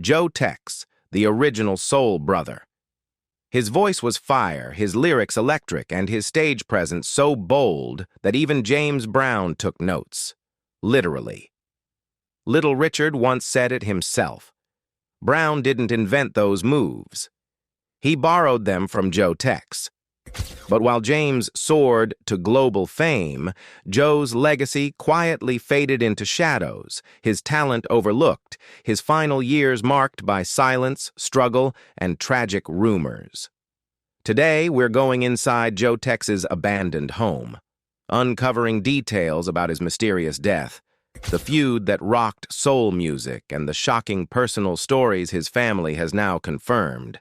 Joe Texs, the original soul brother. His voice was fire, his lyrics electric, and his stage presence so bold that even James Brown took notes. Literally. Little Richard once said it himself. Brown didn't invent those moves. He borrowed them from Joe Texs. But while James soared to global fame, Joe's legacy quietly faded into shadows, his talent overlooked, his final years marked by silence, struggle, and tragic rumors. Today, we're going inside Joe Texs's abandoned home, uncovering details about his mysterious death, the feud that rocked soul music, and the shocking personal stories his family has now confirmed,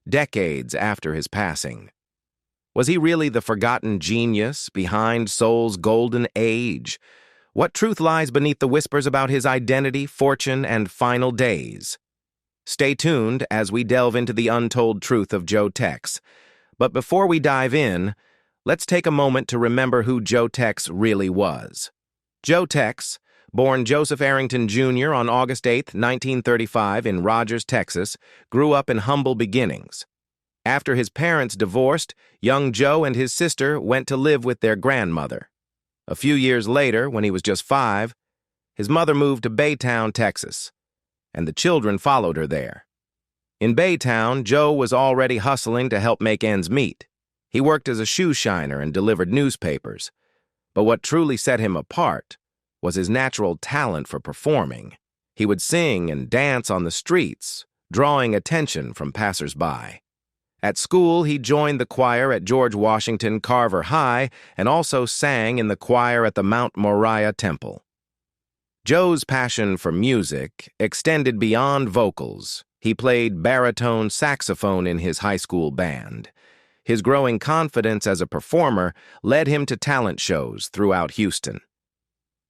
decades after his passing. Was he really the forgotten genius behind soul's golden age? What truth lies beneath the whispers about his identity, fortune, and final days? Stay tuned as we delve into the untold truth of Joe Texs. But before we dive in, let's take a moment to remember who Joe Texs really was. Joe Texs, born Joseph Arrington Jr. on August 8, 1935 in Rogers, Texas, grew up in humble beginnings. After his parents divorced, young Joe and his sister went to live with their grandmother. A few years later, when he was just 5, his mother moved to Baytown, Texas, and the children followed her there. In Baytown, Joe was already hustling to help make ends meet. He worked as a shoe shiner and delivered newspapers. But what truly set him apart was his natural talent for performing. He would sing and dance on the streets, drawing attention from passers-by. At school, he joined the choir at George Washington Carver High and also sang in the choir at the Mount Moriah Temple. Joe's passion for music extended beyond vocals. He played baritone saxophone in his high school band. His growing confidence as a performer led him to talent shows throughout Houston.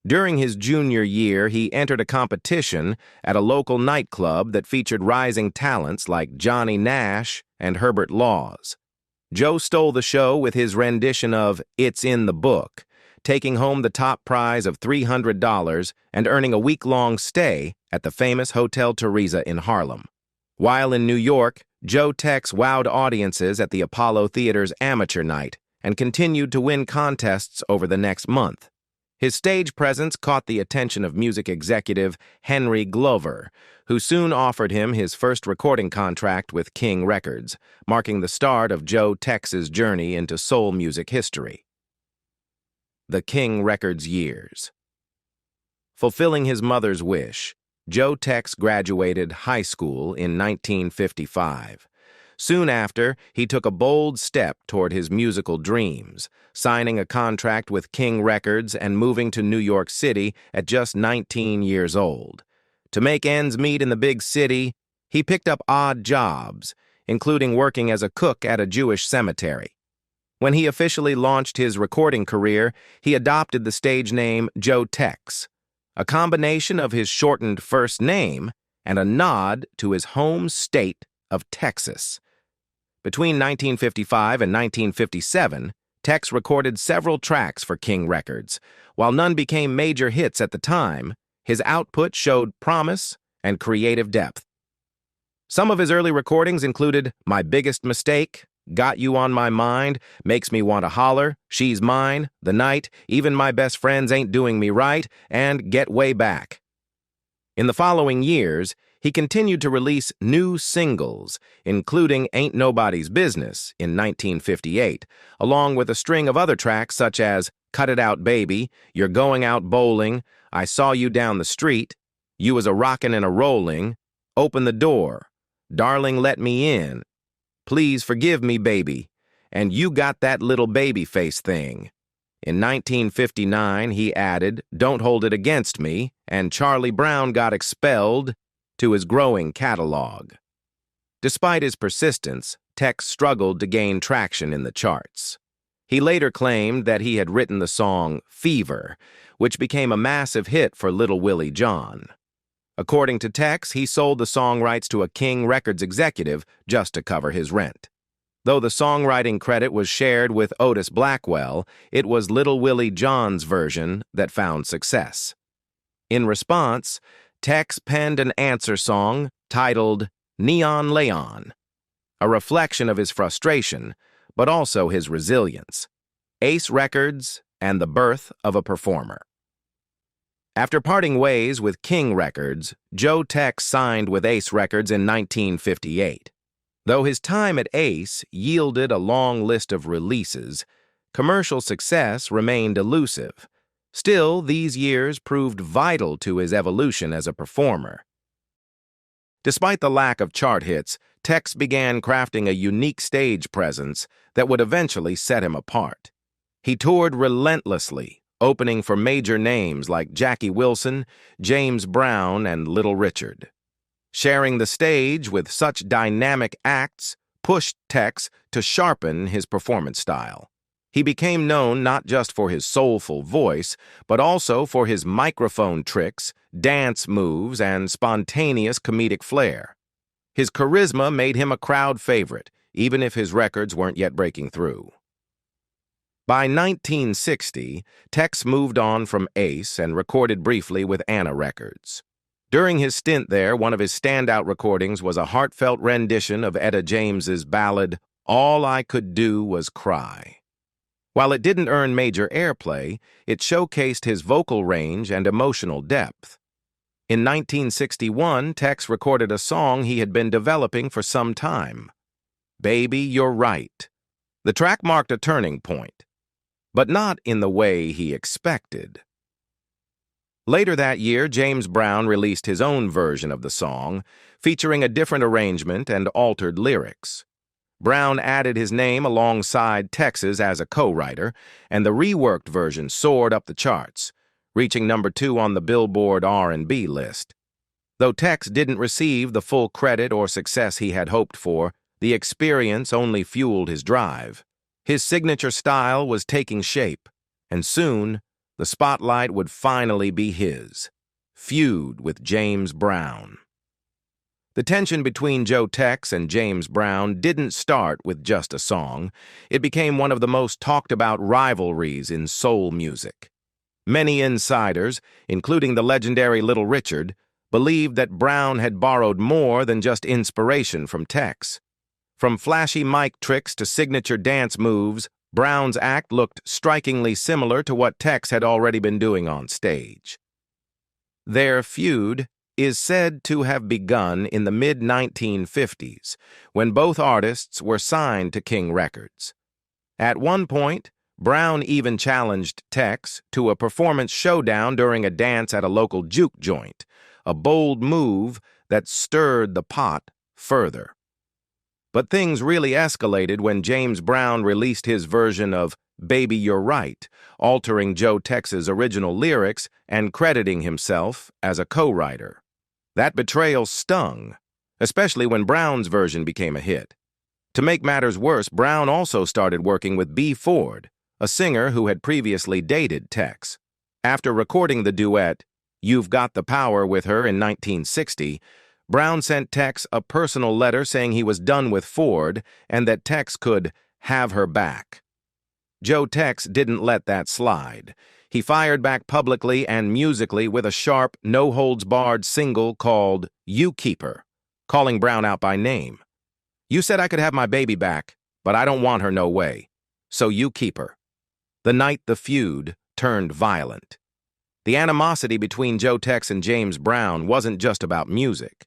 During his junior year, he entered a competition at a local nightclub that featured rising talents like Johnny Nash and Herbert Laws. Joe stole the show with his rendition of It's in the Book, taking home the top prize of $300 and earning a week-long stay at the famous Hotel Theresa in Harlem. While in New York, Joe Texs wowed audiences at the Apollo Theater's Amateur Night and continued to win contests over the next month. His stage presence caught the attention of music executive Henry Glover, who soon offered him his first recording contract with King Records, marking the start of Joe Texs's journey into soul music history. The King Records years. Fulfilling his mother's wish, Joe Texs graduated high school in 1955. Soon after, he took a bold step toward his musical dreams, signing a contract with King Records and moving to New York City at just 19 years old. To make ends meet in the big city, he picked up odd jobs, including working as a cook at a Jewish cemetery. When he officially launched his recording career, he adopted the stage name Joe Texs, a combination of his shortened first name and a nod to his home state of Texas. Between 1955 and 1957, Texs recorded several tracks for King Records. While none became major hits at the time, his output showed promise and creative depth. Some of his early recordings included My Biggest Mistake, Got You on My Mind, Makes Me Want to Holler, She's Mine, The Night, Even My Best Friends Ain't Doing Me Right, and Get Way Back. In the following years, he continued to release new singles, including Ain't Nobody's Business in 1958, along with a string of other tracks such as Cut It Out Baby, You're Going Out Bowling, I Saw You Down the Street, You Was a Rockin' and a Rollin', Open the Door, Darling Let Me In, Please Forgive Me Baby, and You Got That Little Baby Face Thing. In 1959, he added Don't Hold It Against Me and Charlie Brown Got Expelled to his growing catalog. Despite his persistence, Texs struggled to gain traction in the charts. He later claimed that he had written the song Fever, which became a massive hit for Little Willie John. According to Texs, he sold the song rights to a King Records executive just to cover his rent. Though the songwriting credit was shared with Otis Blackwell, it was Little Willie John's version that found success. In response, Texs penned an answer song titled Neon Leon, a reflection of his frustration, but also his resilience. Ace Records and the birth of a performer. After parting ways with King Records, Joe Texs signed with Ace Records in 1958. Though his time at Ace yielded a long list of releases, commercial success remained elusive. Still, these years proved vital to his evolution as a performer. Despite the lack of chart hits, Texs began crafting a unique stage presence that would eventually set him apart. He toured relentlessly, opening for major names like Jackie Wilson, James Brown, and Little Richard. Sharing the stage with such dynamic acts pushed Texs to sharpen his performance style. He became known not just for his soulful voice, but also for his microphone tricks, dance moves, and spontaneous comedic flair. His charisma made him a crowd favorite, even if his records weren't yet breaking through. By 1960, Texs moved on from Ace and recorded briefly with Anna Records. During his stint there, one of his standout recordings was a heartfelt rendition of Etta James's ballad, All I Could Do Was Cry. While it didn't earn major airplay, it showcased his vocal range and emotional depth. In 1961, Texs recorded a song he had been developing for some time, Baby, You're Right. The track marked a turning point, but not in the way he expected. Later that year, James Brown released his own version of the song, featuring a different arrangement and altered lyrics. Brown added his name alongside Texs's as a co-writer, and the reworked version soared up the charts, reaching number 2 on the Billboard R&B list. Though Texs didn't receive the full credit or success he had hoped for, the experience only fueled his drive. His signature style was taking shape, and soon, the spotlight would finally be his. Feud with James Brown. The tension between Joe Texs and James Brown didn't start with just a song. It became one of the most talked-about rivalries in soul music. Many insiders, including the legendary Little Richard, believed that Brown had borrowed more than just inspiration from Texs. From flashy mic tricks to signature dance moves, Brown's act looked strikingly similar to what Texs had already been doing on stage. Their feud is said to have begun in the mid-1950s, when both artists were signed to King Records. At one point, Brown even challenged Texs to a performance showdown during a dance at a local juke joint, a bold move that stirred the pot further. But things really escalated when James Brown released his version of Baby, You're Right, altering Joe Texs's original lyrics and crediting himself as a co-writer. That betrayal stung, especially when Brown's version became a hit. To make matters worse, Brown also started working with B. Ford, a singer who had previously dated Texs. After recording the duet, You've Got the Power, with her in 1960, Brown sent Texs a personal letter saying he was done with Ford and that Texs could have her back. Joe Texs didn't let that slide. He fired back publicly and musically with a sharp, no-holds-barred single called You Keep Her, calling Brown out by name. You said I could have my baby back, but I don't want her no way, so you keep her. The night the feud turned violent. The animosity between Joe Texs and James Brown wasn't just about music.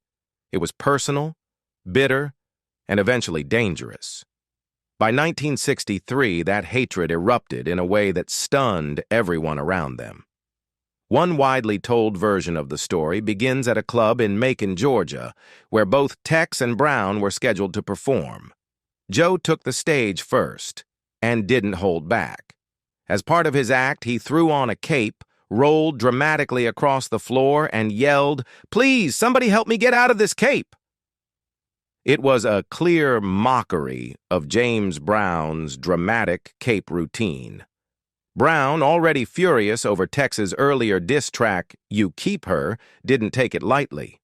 It was personal, bitter, and eventually dangerous. By 1963, that hatred erupted in a way that stunned everyone around them. One widely told version of the story begins at a club in Macon, Georgia, where both Texs and Brown were scheduled to perform. Joe took the stage first and didn't hold back. As part of his act, he threw on a cape, rolled dramatically across the floor, and yelled, "Please, somebody help me get out of this cape!" It was a clear mockery of James Brown's dramatic cape routine. Brown, already furious over Texs's earlier diss track, You Keep Her, didn't take it lightly.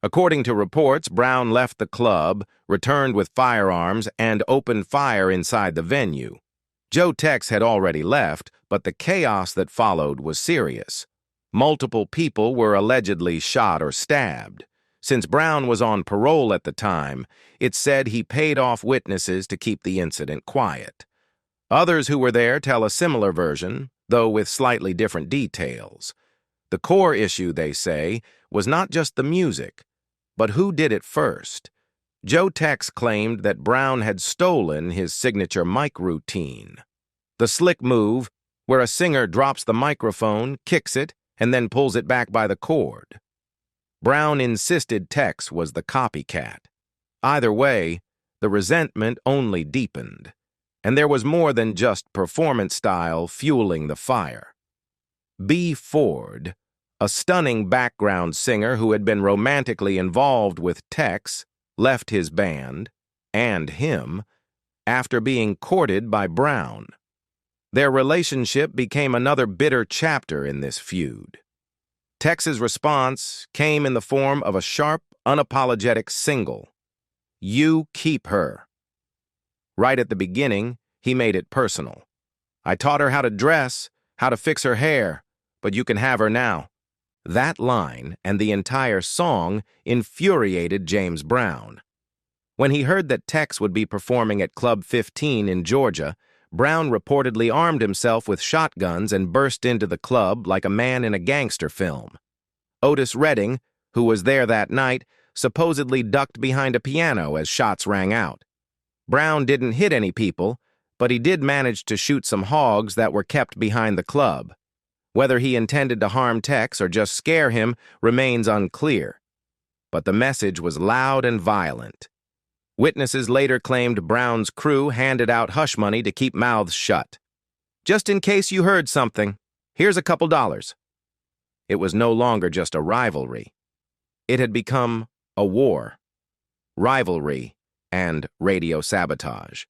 According to reports, Brown left the club, returned with firearms, and opened fire inside the venue. Joe Texs had already left, but the chaos that followed was serious. Multiple people were allegedly shot or stabbed. Since Brown was on parole at the time, it's said he paid off witnesses to keep the incident quiet. Others who were there tell a similar version, though with slightly different details. The core issue, they say, was not just the music, but who did it first. Joe Texs claimed that Brown had stolen his signature mic routine. The slick move, where a singer drops the microphone, kicks it, and then pulls it back by the cord. Brown insisted Texs was the copycat. Either way, the resentment only deepened, and there was more than just performance style fueling the fire. B. Ford, a stunning background singer who had been romantically involved with Texs, left his band, and him, after being courted by Brown. Their relationship became another bitter chapter in this feud. Tex's response came in the form of a sharp, unapologetic single, "You Keep Her." Right at the beginning, he made it personal. "I taught her how to dress, how to fix her hair, but you can have her now." That line and the entire song infuriated James Brown. When he heard that Texs would be performing at Club 15 in Georgia, Brown reportedly armed himself with shotguns and burst into the club like a man in a gangster film. Otis Redding, who was there that night, supposedly ducked behind a piano as shots rang out. Brown didn't hit any people, but he did manage to shoot some hogs that were kept behind the club. Whether he intended to harm Texs or just scare him remains unclear. But the message was loud and violent. Witnesses later claimed Brown's crew handed out hush money to keep mouths shut. "Just in case you heard something, here's a couple dollars." It was no longer just a rivalry. It had become a war. Rivalry and radio sabotage.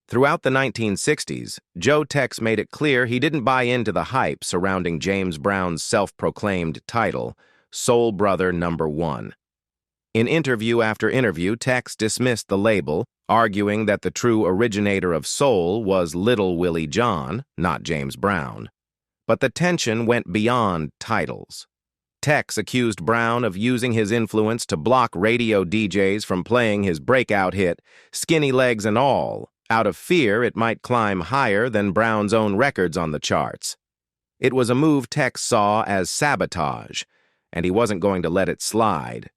Throughout the 1960s, Joe Texs made it clear he didn't buy into the hype surrounding James Brown's self-proclaimed title, Soul Brother #1. In interview after interview, Texs dismissed the label, arguing that the true originator of soul was Little Willie John, not James Brown. But the tension went beyond titles. Texs accused Brown of using his influence to block radio DJs from playing his breakout hit, Skinny Legs and All, out of fear it might climb higher than Brown's own records on the charts. It was a move Texs saw as sabotage, and he wasn't going to let it slide.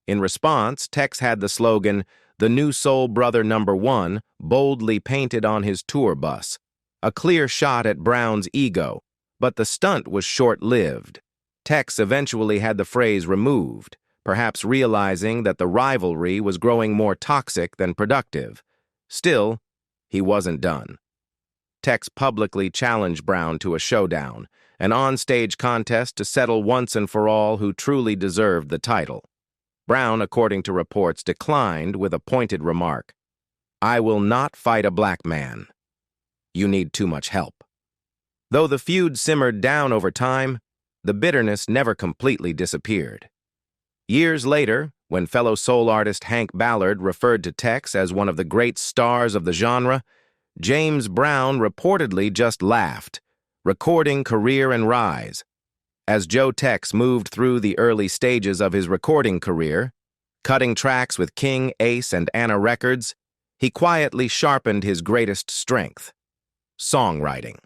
In response, Texs had the slogan, "The New Soul Brother #1," boldly painted on his tour bus, a clear shot at Brown's ego, but the stunt was short-lived. Texs eventually had the phrase removed, perhaps realizing that the rivalry was growing more toxic than productive. Still, he wasn't done. Texs publicly challenged Brown to a showdown, an on-stage contest to settle once and for all who truly deserved the title. Brown, according to reports, declined with a pointed remark, "I will not fight a black man. You need too much help." Though the feud simmered down over time, the bitterness never completely disappeared. Years later, when fellow soul artist Hank Ballard referred to Texs as one of the great stars of the genre, James Brown reportedly just laughed, recording career and rise. As Joe Texs moved through the early stages of his recording career, cutting tracks with King, Ace, and Anna Records, he quietly sharpened his greatest strength, songwriting.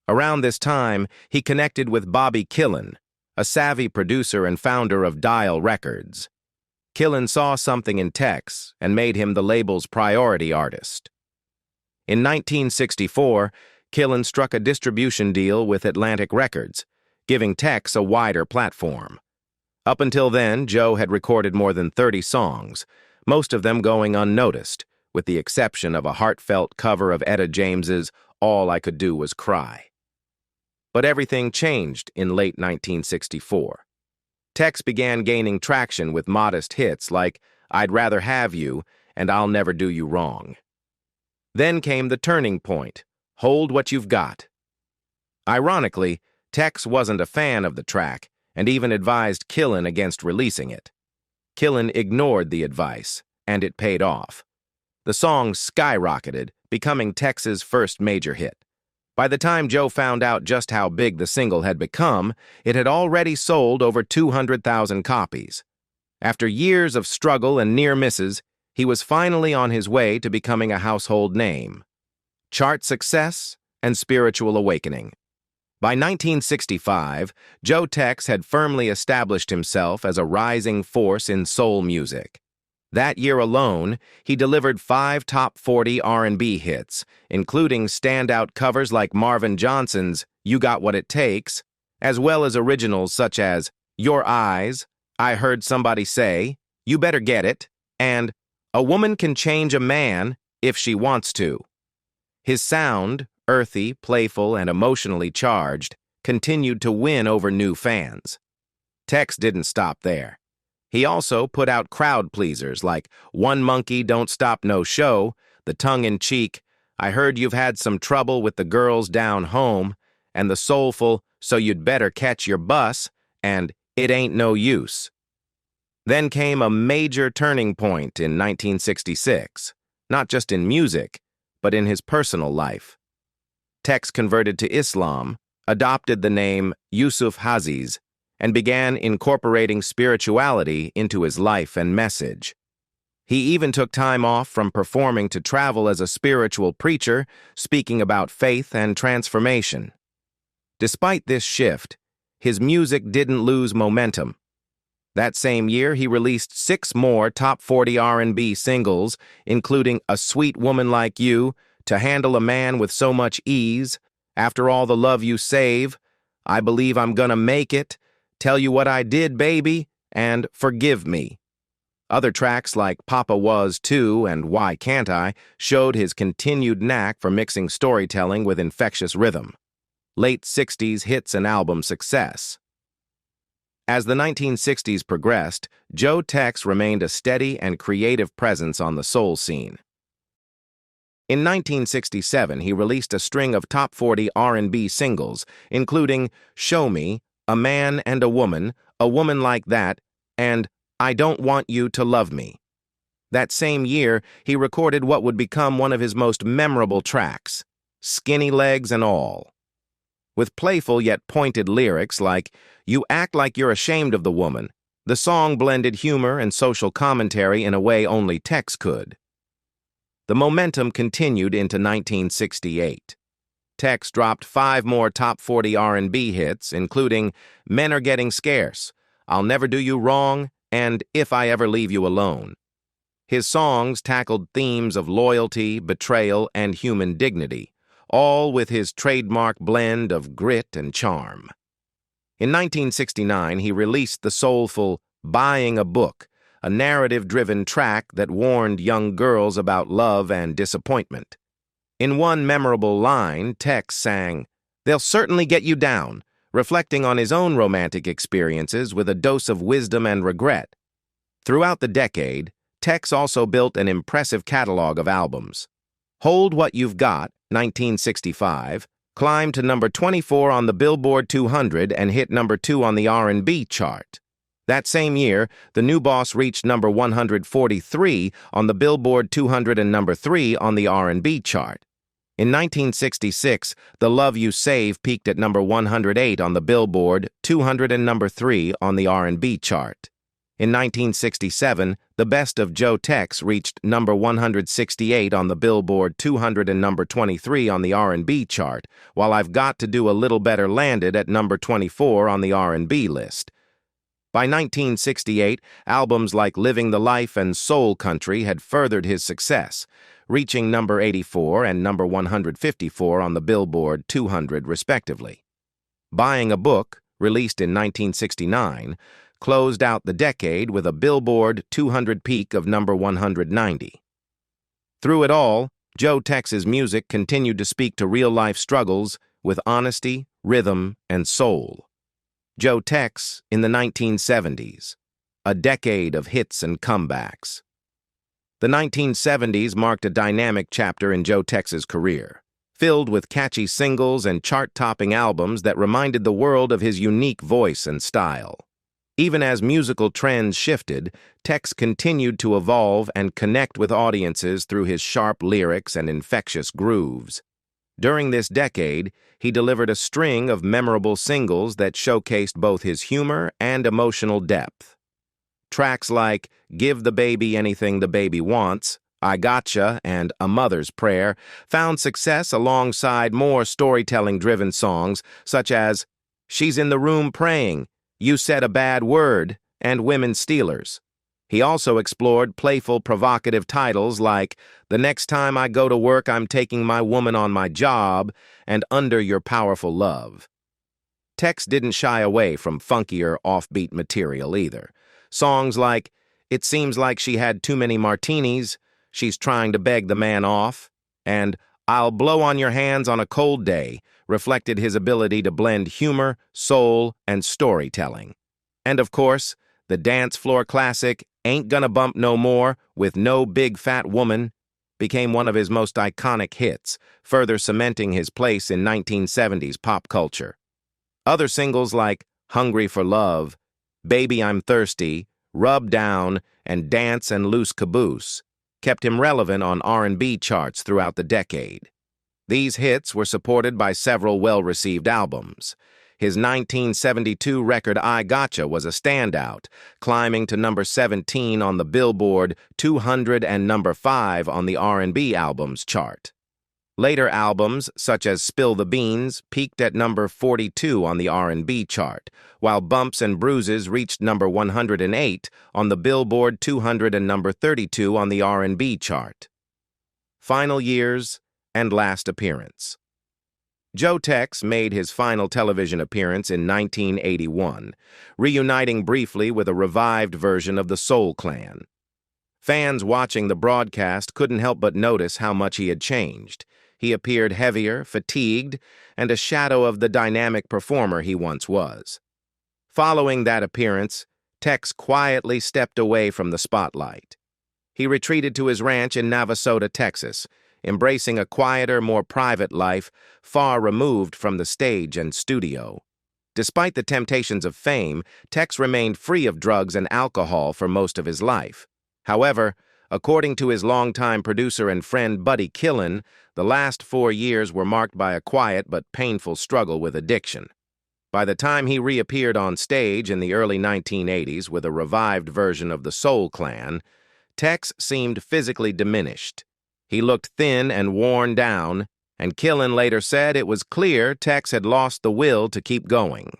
Around this time, he connected with Bobby Killen, a savvy producer and founder of Dial Records. Killen saw something in Texs and made him the label's priority artist. In 1964, Killen struck a distribution deal with Atlantic Records, giving Texs a wider platform. Up until then, Joe had recorded more than 30 songs, most of them going unnoticed, with the exception of a heartfelt cover of Etta James's "All I Could Do Was Cry." But everything changed in late 1964. Texs began gaining traction with modest hits like "I'd Rather Have You" and "I'll Never Do You Wrong." Then came the turning point, "Hold What You've Got." Ironically, Texs wasn't a fan of the track and even advised Killen against releasing it. Killen ignored the advice, and it paid off. The song skyrocketed, becoming Texs's first major hit. By the time Joe found out just how big the single had become, it had already sold over 200,000 copies. After years of struggle and near misses, he was finally on his way to becoming a household name. Chart success and spiritual awakening. By 1965, Joe Texs had firmly established himself as a rising force in soul music. That year alone, he delivered 5 top 40 R&B hits, including standout covers like Marvin Johnson's You Got What It Takes, as well as originals such as Your Eyes, I Heard Somebody Say, You Better Get It, and A Woman Can Change a Man If She Wants to. His sound, earthy, playful, and emotionally charged, continued to win over new fans. Texs didn't stop there. He also put out crowd pleasers like One Monkey Don't Stop No Show, the tongue-in-cheek I Heard You've Had Some Trouble with the Girls Down Home, and the soulful So You'd Better Catch Your Bus, and It Ain't No Use. Then came a major turning point in 1966, not just in music, but in his personal life. Texs converted to Islam, adopted the name Yusuf Haziz, and began incorporating spirituality into his life and message. He even took time off from performing to travel as a spiritual preacher, speaking about faith and transformation. Despite this shift, his music didn't lose momentum. That same year, he released 6 more top 40 R&B singles, including A Sweet Woman Like You, To Handle a Man with So Much Ease, After All the Love You Save, I Believe I'm Gonna Make It, Tell You What I Did, Baby, and Forgive Me. Other tracks like Papa Was Too and Why Can't I showed his continued knack for mixing storytelling with infectious rhythm. Late 60s hits and album success. As the 1960s progressed, Joe Texs remained a steady and creative presence on the soul scene. In 1967, he released a string of top 40 R&B singles, including Show Me, A Man and a Woman Like That, and I Don't Want You to Love Me. That same year, he recorded what would become one of his most memorable tracks, Skinny Legs and All. With playful yet pointed lyrics like, You Act Like You're Ashamed of the Woman, the song blended humor and social commentary in a way only Texs could. The momentum continued into 1968. Texs dropped 5 more top 40 R&B hits, including Men Are Getting Scarce, I'll Never Do You Wrong, and If I Ever Leave You Alone. His songs tackled themes of loyalty, betrayal, and human dignity, all with his trademark blend of grit and charm. In 1969, he released the soulful Buying a Book, a narrative-driven track that warned young girls about love and disappointment. In one memorable line, Texs sang, They'll certainly get you down, reflecting on his own romantic experiences with a dose of wisdom and regret. Throughout the decade, Texs also built an impressive catalog of albums. Hold What You've Got, 1965, climbed to number 24 on the Billboard 200 and hit number 2 on the R&B chart. That same year, The New Boss reached number 143 on the Billboard 200 and number 3 on the R&B chart. In 1966, The Love You Save peaked at number 108 on the Billboard 200 and number 3 on the R&B chart. In 1967, The Best of Joe Texs reached number 168 on the Billboard 200 and number 23 on the R&B chart, while I've Got to Do a Little Better landed at number 24 on the R&B list. By 1968, albums like Living the Life and Soul Country had furthered his success, reaching number 84 and number 154 on the Billboard 200 respectively. Buying a Book, released in 1969, closed out the decade with a Billboard 200 peak of number 190. Through it all, Joe Texs's music continued to speak to real-life struggles with honesty, rhythm, and soul. Joe Texs in the 1970s, a decade of hits and comebacks. The 1970s marked a dynamic chapter in Joe Texs's career, filled with catchy singles and chart-topping albums that reminded the world of his unique voice and style. Even as musical trends shifted, Texs continued to evolve and connect with audiences through his sharp lyrics and infectious grooves. During this decade, he delivered a string of memorable singles that showcased both his humor and emotional depth. Tracks like Give the Baby Anything the Baby Wants, I Gotcha, and A Mother's Prayer found success alongside more storytelling-driven songs such as She's in the Room Praying, You Said a Bad Word, and Women Stealers. He also explored playful, provocative titles like The Next Time I Go to Work, I'm Taking My Woman on My Job, and Under Your Powerful Love. Texs didn't shy away from funkier, offbeat material either. Songs like It Seems Like She Had Too Many Martinis, She's Trying to Beg the Man Off, and I'll Blow on Your Hands on a Cold Day reflected his ability to blend humor, soul, and storytelling. And of course, the dance floor classic Ain't Gonna Bump No More with No Big Fat Woman became one of his most iconic hits, further cementing his place in 1970s pop culture. Other singles like Hungry for Love, Baby I'm Thirsty, Rub Down, and Dance and Loose Caboose kept him relevant on R&B charts throughout the decade. These hits were supported by several well-received albums. His 1972 record I Gotcha was a standout, climbing to number 17 on the Billboard 200 and number 5 on the R&B albums chart. Later albums, such as Spill the Beans, peaked at number 42 on the R&B chart, while Bumps and Bruises reached number 108 on the Billboard 200 and number 32 on the R&B chart. Final years and last appearance. Joe Texs made his final television appearance in 1981, reuniting briefly with a revived version of the Soul Clan. Fans watching the broadcast couldn't help but notice how much he had changed. He appeared heavier, fatigued, and a shadow of the dynamic performer he once was. Following that appearance, Texs quietly stepped away from the spotlight. He retreated to his ranch in Navasota, Texas, embracing a quieter, more private life, far removed from the stage and studio. Despite the temptations of fame, Texs remained free of drugs and alcohol for most of his life. However, according to his longtime producer and friend Buddy Killen, the last 4 years were marked by a quiet but painful struggle with addiction. By the time he reappeared on stage in the early 1980s with a revived version of the Soul Clan, Texs seemed physically diminished. He looked thin and worn down, and Killen later said it was clear Texs had lost the will to keep going.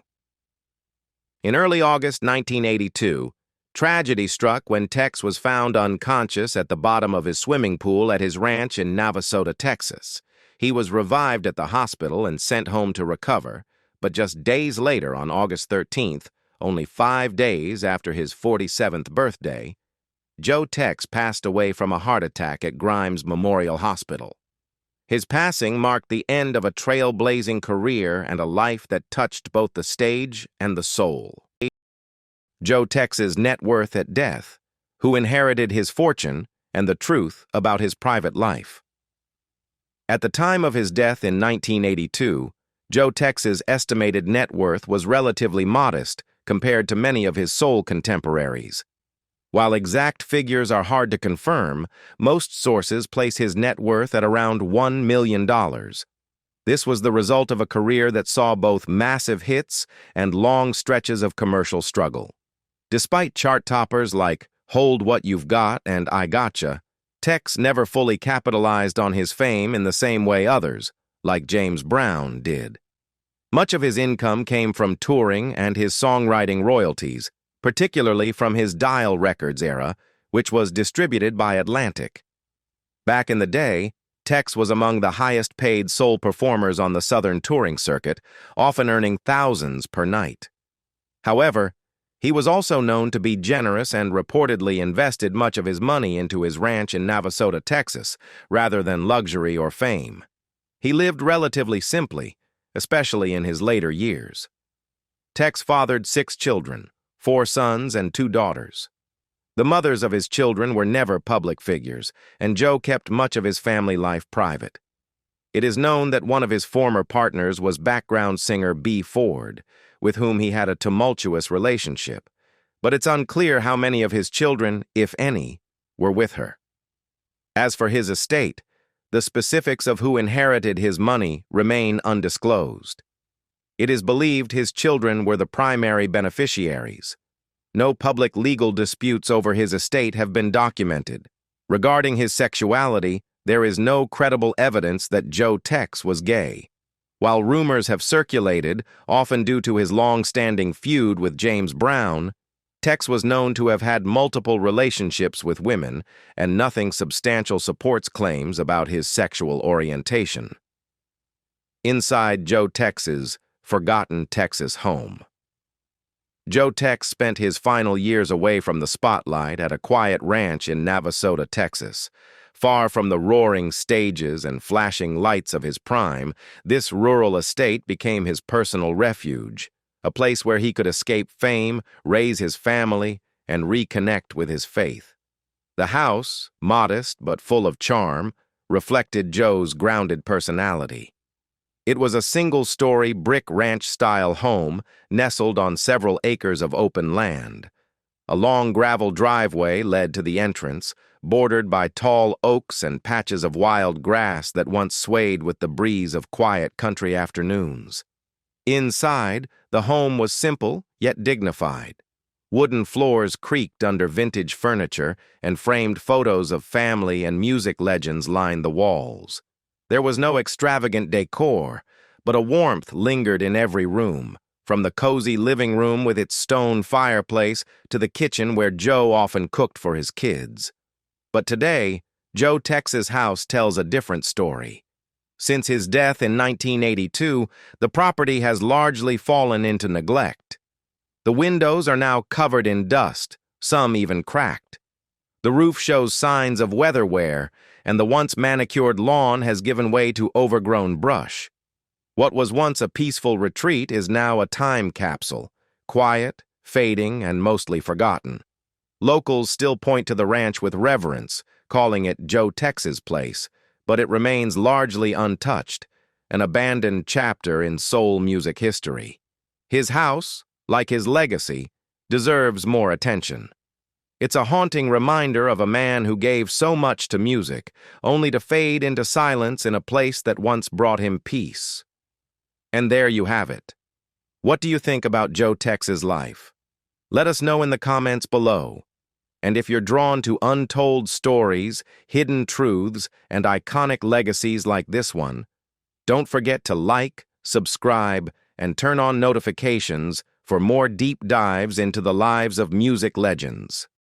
In early August 1982, tragedy struck when Texs was found unconscious at the bottom of his swimming pool at his ranch in Navasota, Texas. He was revived at the hospital and sent home to recover, but just days later, on August 13th, only 5 days after his 47th birthday, Joe Texs passed away from a heart attack at Grimes Memorial Hospital. His passing marked the end of a trailblazing career and a life that touched both the stage and the soul. Joe Texs's net worth at death, who inherited his fortune and the truth about his private life. At the time of his death in 1982, Joe Texs's estimated net worth was relatively modest compared to many of his soul contemporaries. While exact figures are hard to confirm, most sources place his net worth at around $1 million. This was the result of a career that saw both massive hits and long stretches of commercial struggle. Despite chart toppers like Hold What You've Got and I Gotcha, Texs never fully capitalized on his fame in the same way others, like James Brown, did. Much of his income came from touring and his songwriting royalties, particularly from his Dial Records era, which was distributed by Atlantic. Back in the day, Texs was among the highest-paid soul performers on the Southern touring circuit, often earning thousands per night. However, he was also known to be generous and reportedly invested much of his money into his ranch in Navasota, Texas, rather than luxury or fame. He lived relatively simply, especially in his later years. Texs fathered 6 children, 4 sons and 2 daughters. The mothers of his children were never public figures, and Joe kept much of his family life private. It is known that one of his former partners was background singer B. Ford, with whom he had a tumultuous relationship, but it's unclear how many of his children, if any, were with her. As for his estate, the specifics of who inherited his money remain undisclosed. It is believed his children were the primary beneficiaries. No public legal disputes over his estate have been documented. Regarding his sexuality, there is no credible evidence that Joe Texs was gay. While rumors have circulated, often due to his long-standing feud with James Brown, Texs was known to have had multiple relationships with women, and nothing substantial supports claims about his sexual orientation. Inside Joe Texs's forgotten Texas home. Joe Texs spent his final years away from the spotlight at a quiet ranch in Navasota, Texas. Far from the roaring stages and flashing lights of his prime, this rural estate became his personal refuge, a place where he could escape fame, raise his family, and reconnect with his faith. The house, modest but full of charm, reflected Joe's grounded personality. It was a single-story brick ranch-style home nestled on several acres of open land. A long gravel driveway led to the entrance, bordered by tall oaks and patches of wild grass that once swayed with the breeze of quiet country afternoons. Inside, the home was simple yet dignified. Wooden floors creaked under vintage furniture, and framed photos of family and music legends lined the walls. There was no extravagant decor, but a warmth lingered in every room, from the cozy living room with its stone fireplace to the kitchen where Joe often cooked for his kids. But today, Joe Texs's house tells a different story. Since his death in 1982, the property has largely fallen into neglect. The windows are now covered in dust, some even cracked. The roof shows signs of weather wear, and the once manicured lawn has given way to overgrown brush. What was once a peaceful retreat is now a time capsule, quiet, fading, and mostly forgotten. Locals still point to the ranch with reverence, calling it Joe Texs's place, but it remains largely untouched, an abandoned chapter in soul music history. His house, like his legacy, deserves more attention. It's a haunting reminder of a man who gave so much to music, only to fade into silence in a place that once brought him peace. And there you have it. What do you think about Joe Texs's life? Let us know in the comments below. And if you're drawn to untold stories, hidden truths, and iconic legacies like this one, don't forget to like, subscribe, and turn on notifications for more deep dives into the lives of music legends.